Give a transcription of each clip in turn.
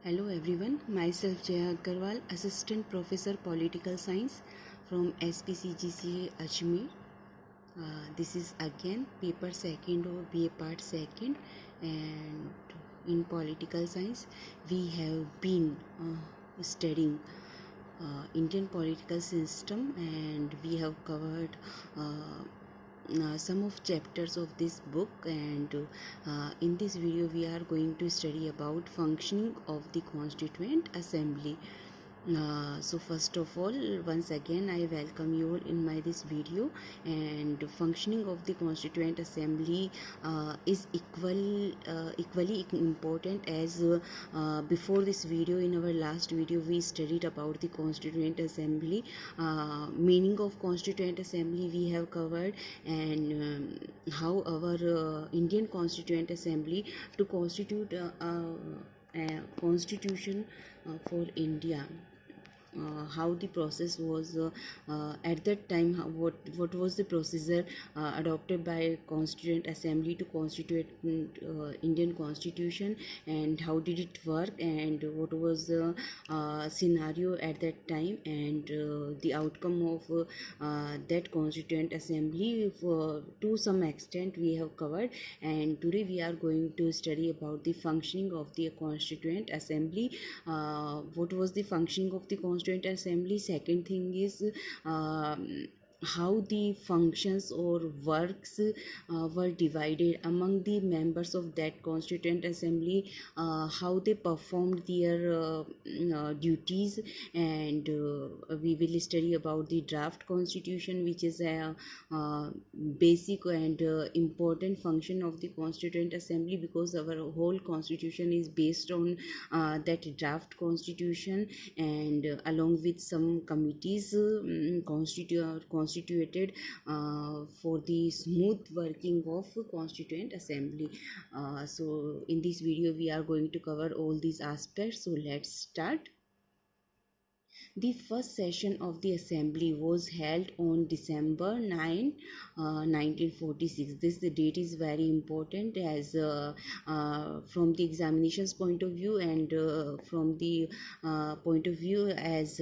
Hello everyone, myself Jaya Agarwal, Assistant Professor Political Science from SPCGCA Ajmer. This is again paper second or BA part second, and in political science we have been studying Indian political system, and we have covered some of chapters of this book, and in this video we are going to study about functioning of the Constituent Assembly. So first of all, once again I welcome you all in my this video. And functioning of the Constituent Assembly is equally important as before this video. In our last video we studied about the Constituent Assembly, meaning of Constituent Assembly we have covered, and how our Indian Constituent Assembly to constitute a constitution for India. How the process was at that time, what was the procedure adopted by Constituent Assembly to constitute Indian Constitution, and how did it work, and what was the scenario at that time, and the outcome of that Constituent Assembly to some extent we have covered. And today we are going to study about the functioning of the Constituent Assembly. What was the functioning of the Constituent Assembly? Second thing is how the functions or works were divided among the members of that Constituent Assembly, how they performed their duties, and we will study about the draft constitution, which is a basic and important function of the Constituent Assembly, because our whole constitution is based on that draft constitution, and along with some committees constituted for the smooth working of Constituent Assembly. So in this video we are going to cover all these aspects. So let's start. The first session of the assembly was held on December 9, 1946. This the date is very important, as from the examinations point of view, and from the point of view as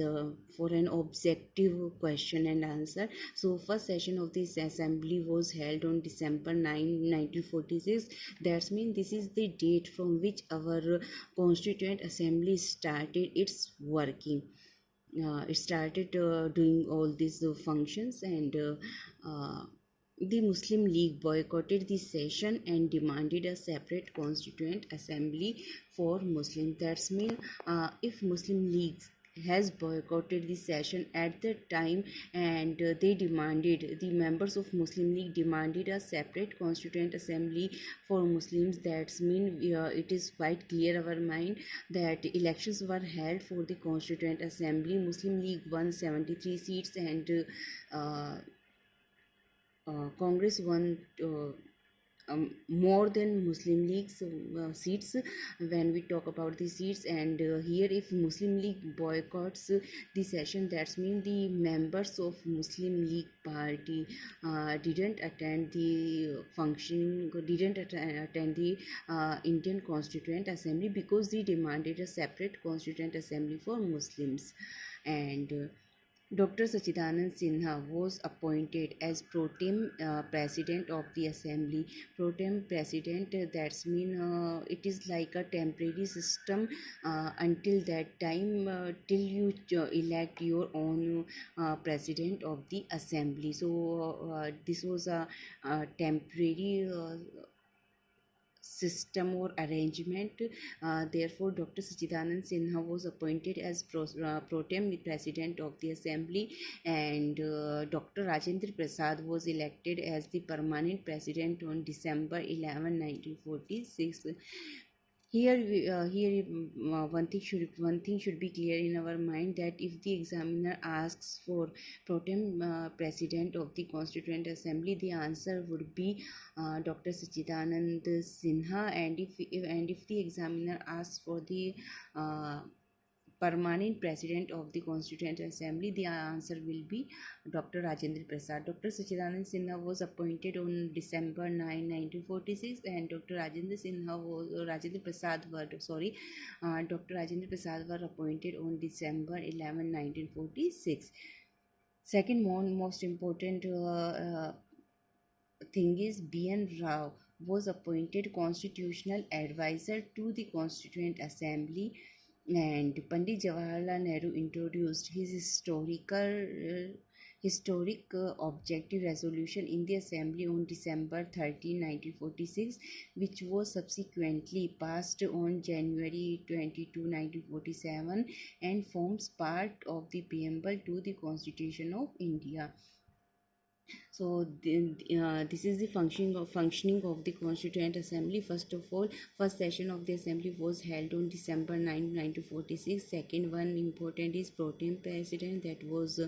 for an objective question and answer. So first session of this assembly was held on December 9, 1946. That means this is the date from which our Constituent Assembly started its working. It started doing all these functions, and the Muslim League boycotted the session and demanded a separate Constituent Assembly for Muslims. That's mean if Muslim League has boycotted the session at that time, and the members of Muslim League demanded a separate Constituent Assembly for Muslims. That's mean it is quite clear our mind that elections were held for the Constituent Assembly. Muslim League won 73 seats, and Congress won more than Muslim League's seats when we talk about the seats. And here, if Muslim League boycotts the session, that means the members of Muslim League party didn't attend the functioning, didn't attend the Indian Constituent Assembly, because they demanded a separate Constituent Assembly for Muslims. And Dr. Sachidanand Sinha was appointed as pro tem president of the assembly. Pro tem president, that's mean it is like a temporary system until that time, till you elect your own president of the assembly. So this was a temporary system or arrangement. Therefore, Dr. Sachidanand Sinha was appointed as pro tem president of the assembly, and Dr. Rajendra Prasad was elected as the permanent president on December 11, 1946. Here one thing should be clear in our mind, that if the examiner asks for pro tem president of the Constituent Assembly, the answer would be Dr. Sachidanand Sinha, and if the examiner asks for the permanent president of the Constituent Assembly? The answer will be Dr. Rajendra Prasad. Dr. Sachidanand Sinha was appointed on December 9, 1946, and Dr. Rajendra Prasad were Dr. Rajendra Prasad were appointed on December 11, 1946. Second most important thing is B.N. Rao was appointed constitutional advisor to the Constituent Assembly, and Pandit Jawaharlal Nehru introduced his historic objective resolution in the assembly on December 13, 1946, which was subsequently passed on January 22, 1947, and forms part of the preamble to the Constitution of India. So this is the functioning of the Constituent Assembly. First of all, first session of the assembly was held on December 9, 1946. Second one important is pro tem president, that was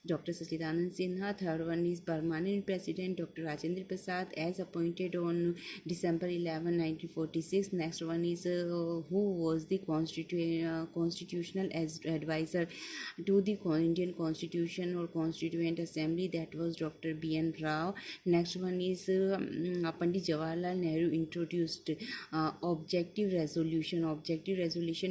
Dr. Sachidanand Sinha. Third one is permanent president, Dr. Rajendra Prasad, as appointed on December 11, 1946. Next one is who was the constitutional advisor to the Indian Constitution or Constituent Assembly, that was Dr. B.N. Rao. Next one is Pandit Jawaharlal Nehru introduced objective resolution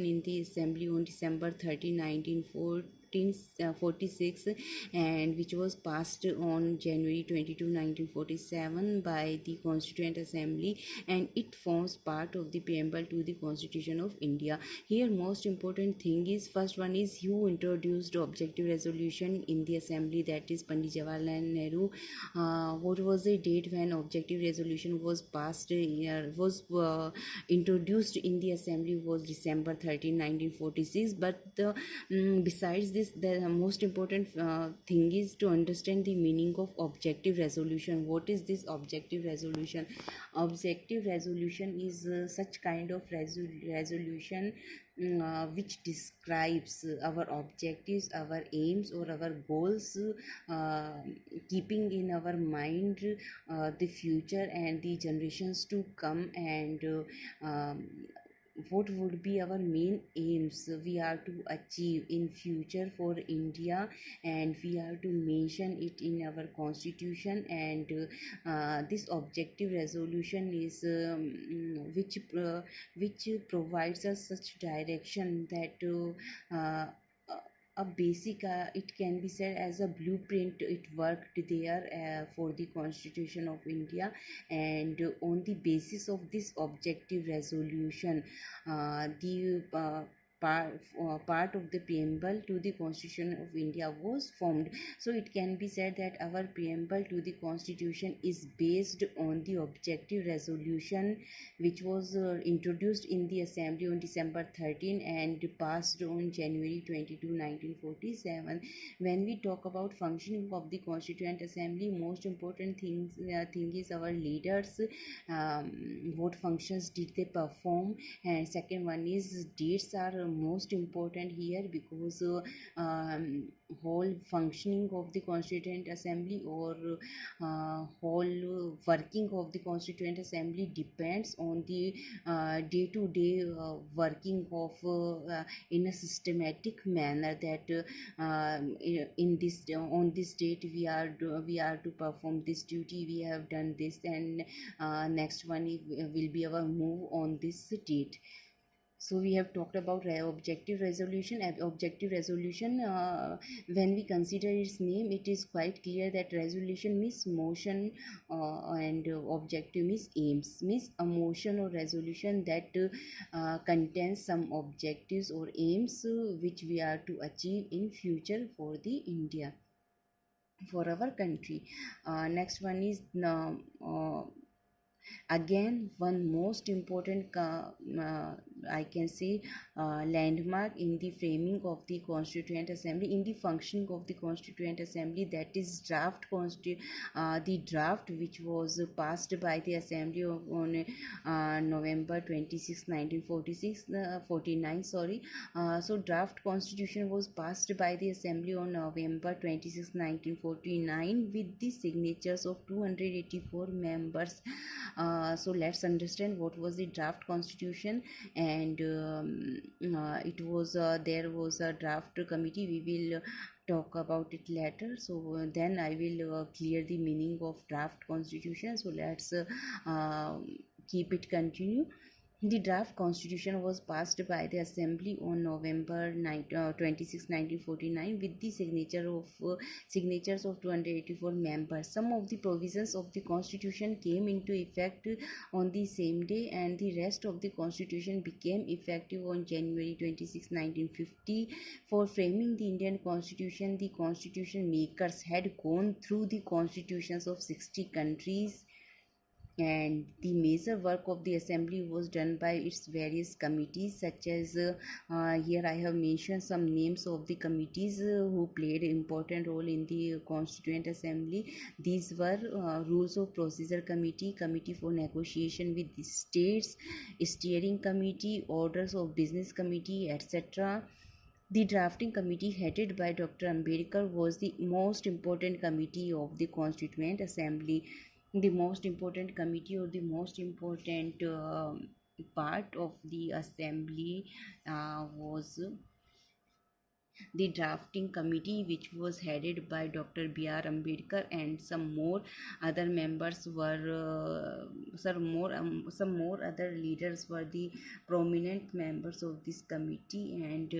in the assembly on December 13, 1946, and which was passed on January 22, 1947 by the Constituent Assembly, and it forms part of the preamble to the Constitution of India. Here most important thing is, first one is who introduced objective resolution in the assembly, that is Pandit Jawaharlal Nehru. What was the date when objective resolution was passed introduced in the assembly was December 13, 1946. But besides this, the most important thing is to understand the meaning of objective resolution. What is this objective resolution? Objective resolution is such kind of resolution which describes our objectives, our aims, or our goals, keeping in our mind the future and the generations to come, and what would be our main aims we are to achieve in future for India, and we have to mention it in our constitution. And this objective resolution is which provides us such direction that a basic it can be said as a blueprint. It worked there for the Constitution of India, and on the basis of this objective resolution, the part of the preamble to the Constitution of India was formed. So it can be said that our preamble to the Constitution is based on the objective resolution which was introduced in the assembly on December 13 and passed on January 22, 1947. When we talk about functioning of the Constituent Assembly, most important thing is our leaders, what functions did they perform, and second one is dates are most important here, because whole functioning of the Constituent Assembly or whole working of the Constituent Assembly depends on the day-to-day working of in a systematic manner, that in this on this date we are to perform this duty, we have done this, and next one will be our move on this date. So we have talked about objective resolution. When we consider its name, it is quite clear that resolution means motion, and objective means aims, means a motion or resolution that contains some objectives or aims which we are to achieve in future for the India, for our country. Next one is again one most important I can say landmark in the framing of the Constituent Assembly, in the functioning of the Constituent Assembly, that is the draft which was passed by the Assembly on November 26, 1949. So draft constitution was passed by the Assembly on November 26, 1949 with the signatures of 284 members. So let's understand what was the draft constitution. And and it was there was a draft committee. We will talk about it later. So then I will clear the meaning of draft constitution. So let's keep it continue. The draft constitution was passed by the assembly on November 26, 1949 with the signatures of 284 members. Some of the provisions of the constitution came into effect on the same day, and the rest of the constitution became effective on January 26, 1950. For framing the Indian constitution, the constitution makers had gone through the constitutions of 60 countries, and the major work of the assembly was done by its various committees, such as here I have mentioned some names of the committees who played an important role in the constituent assembly. These were rules of procedure committee, committee for negotiation with the states, steering committee, orders of business committee, etc. The drafting committee headed by Dr. Ambedkar was the most important committee of the Constituent Assembly. The most important committee, or the most important part of the assembly was the drafting committee, which was headed by Dr. B.R. Ambedkar, and some more other members were some more other leaders were the prominent members of this committee. And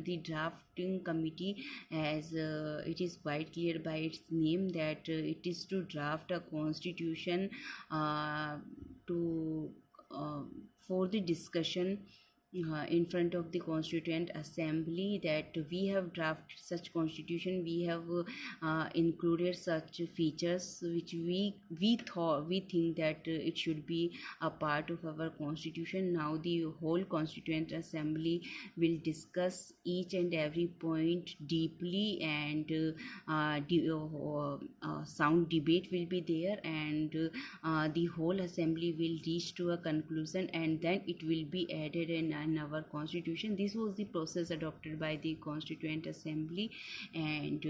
the drafting committee, as it is quite clear by its name, that it is to draft a constitution to for the discussion in front of the constituent assembly, that we have drafted such constitution, we have included such features which we think that it should be a part of our constitution. Now the whole constituent assembly will discuss each and every point deeply, and sound debate will be there, and the whole assembly will reach to a conclusion, and then it will be added in our constitution. This was the process adopted by the constituent assembly. And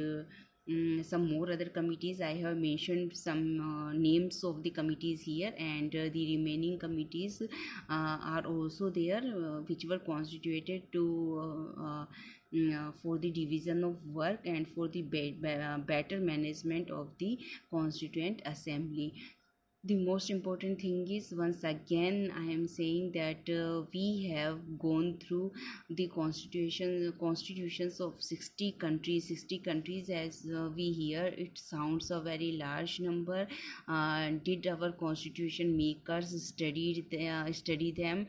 some more other committees, I have mentioned some names of the committees here, and the remaining committees are also there, which were constituted to for the division of work and for the better management of the constituent assembly. The most important thing is, once again I am saying that we have gone through the constitutions of 60 countries. As we hear, it sounds a very large number. Did our constitution makers study them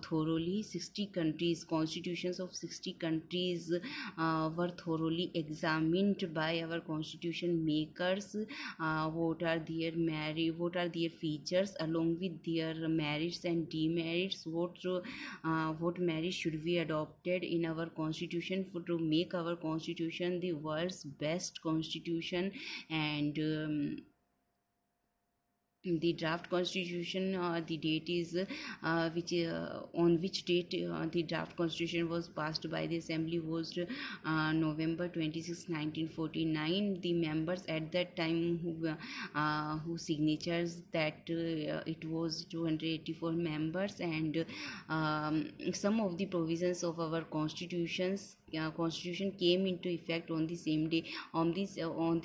thoroughly? 60 countries, constitutions of 60 countries were thoroughly examined by our constitution makers. What are their features, along with their merits and demerits? What merits should be adopted in our constitution to make our constitution the world's best constitution? And the draft constitution, the date is on which date the draft constitution was passed by the assembly was November 26, 1949. The members at that time who signatures, that it was 284 members, and some of the provisions of our constitution came into effect on the same day, on the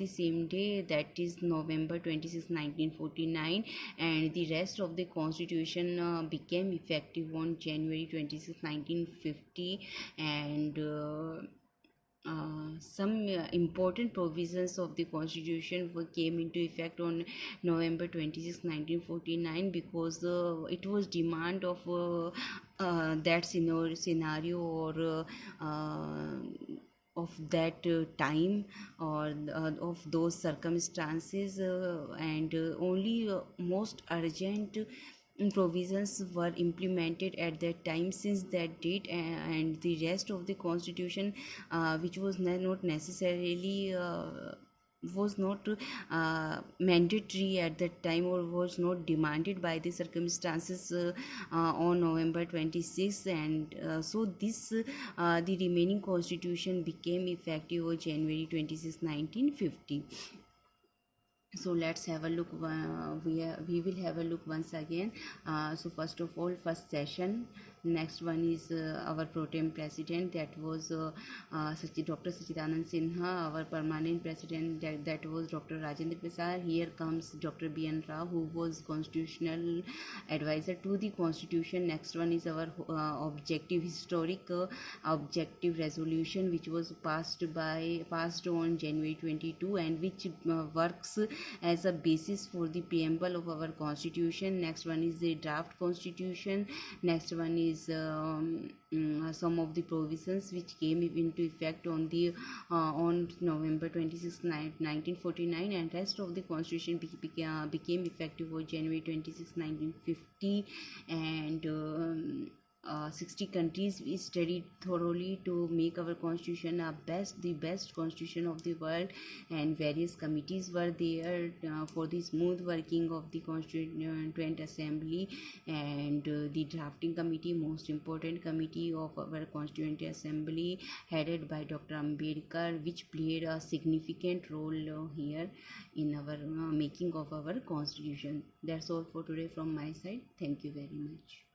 same day, that is November 26, 1949. And the rest of the constitution became effective on January 26, 1950. And some important provisions of the constitution came into effect on November 26, 1949, because it was demand of that scenario, or of that time, or of those circumstances, and only most urgent provisions were implemented at that time since that date. And the rest of the constitution, which was not necessarily was not mandatory at that time, or was not demanded by the circumstances on November 26th. And so this the remaining constitution became effective on January 26, 1950. So let's have a look. We will have a look once again. So first of all, first session, Next one is our pro tem president, that was Dr. Sachidanand Sinha. Our permanent president, that was Dr. Rajendra Prasad. Here comes Dr. B.N. Rao, who was constitutional advisor to the constitution. Next one is our objective historic objective resolution, which was passed on January 22, and which works as a basis for the preamble of our constitution. Next one is the draft constitution. Next one is some of the provisions which came into effect on November 26, 1949, and rest of the constitution became effective on January 26, 1950. And 60 countries we studied thoroughly to make our constitution the best constitution of the world, and various committees were there for the smooth working of the constituent assembly. And the drafting committee, most important committee of our constituent assembly, headed by Dr. Ambedkar, which played a significant role here in our making of our constitution. That's all for today from my side. Thank you very much.